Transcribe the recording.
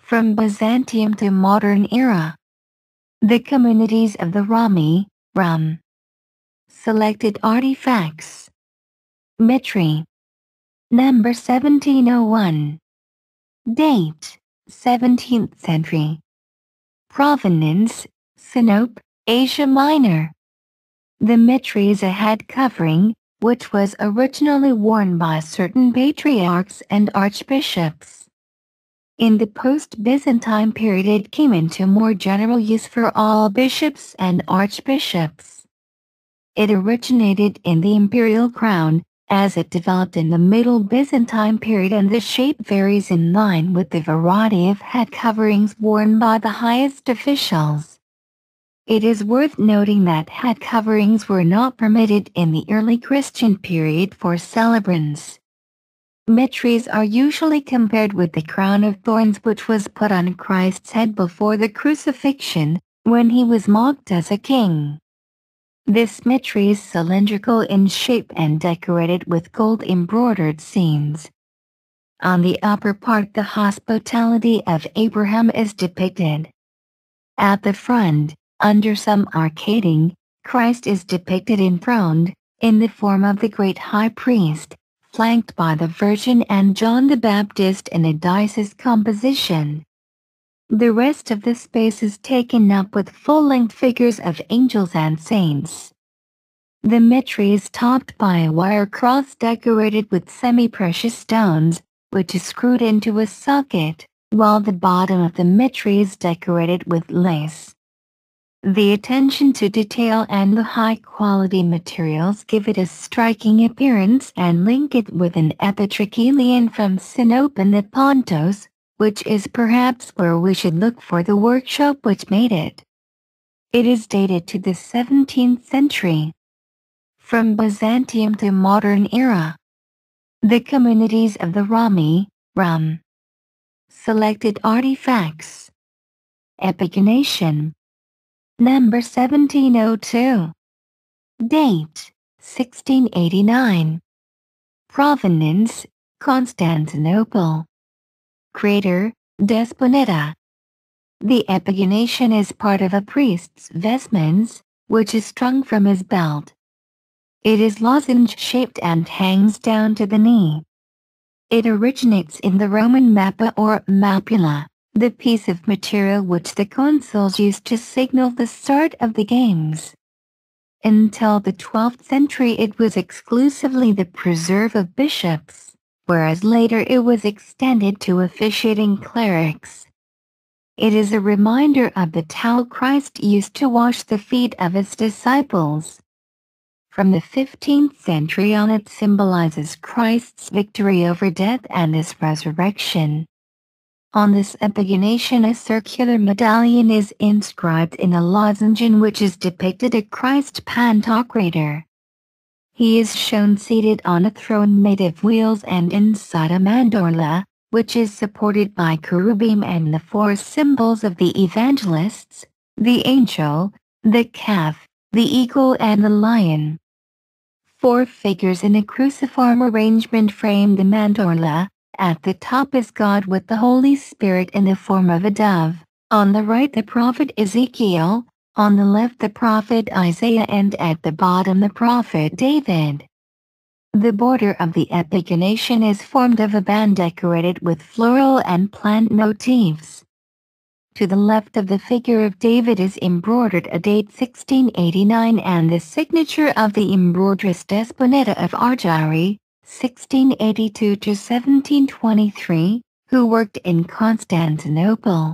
From Byzantium to modern era. The communities of the Romioi, RUM. Selected artifacts. Mitri. Number 1701. Date, 17th century. Provenance, Sinope, Asia Minor. The mitri is a head covering, which was originally worn by certain patriarchs and archbishops. In the post-Byzantine period it came into more general use for all bishops and archbishops. It originated in the imperial crown, as it developed in the Middle Byzantine period, and the shape varies in line with the variety of head coverings worn by the highest officials. It is worth noting that head coverings were not permitted in the early Christian period for celebrants. Mitries are usually compared with the crown of thorns which was put on Christ's head before the crucifixion, when he was mocked as a king. This mitri is cylindrical in shape and decorated with gold embroidered scenes. On the upper part the hospitality of Abraham is depicted. At the front, under some arcading, Christ is depicted enthroned, in the form of the great high priest, flanked by the Virgin and John the Baptist in a diocese composition. The rest of the space is taken up with full-length figures of angels and saints. The mitri is topped by a wire cross decorated with semi-precious stones, which is screwed into a socket, while the bottom of the mitri is decorated with lace. The attention to detail and the high-quality materials give it a striking appearance and link it with an epitrachelion from Sinope in the Pontos, which is perhaps where we should look for the workshop which made it. It is dated to the 17th century. From Byzantium to modern era. The communities of the Romioi, RUM. Selected artifacts. Epigonation. Number 1702. Date, 1689. Provenance, Constantinople. Crater, Desponeta. The epigonation is part of a priest's vestments, which is strung from his belt. It is lozenge-shaped and hangs down to the knee. It originates in the Roman mappa or mapula, the piece of material which the consuls used to signal the start of the games. Until the 12th century it was exclusively the preserve of bishops, whereas later it was extended to officiating clerics. It is a reminder of the towel Christ used to wash the feet of his disciples. From the 15th century on it symbolizes Christ's victory over death and his resurrection. On this epigonation a circular medallion is inscribed in a lozenge in which is depicted a Christ Pantocrator. He is shown seated on a throne made of wheels and inside a mandorla, which is supported by cherubim and the four symbols of the evangelists, the angel, the calf, the eagle and the lion. 4 figures in a cruciform arrangement frame the mandorla. At the top is God with the Holy Spirit in the form of a dove, on the right the prophet Ezekiel, on the left the prophet Isaiah and at the bottom the prophet David. The border of the epigonation is formed of a band decorated with floral and plant motifs. To the left of the figure of David is embroidered a date 1689 and the signature of the embroideress Desponeta of Argiri, 1682 to 1723, who worked in Constantinople.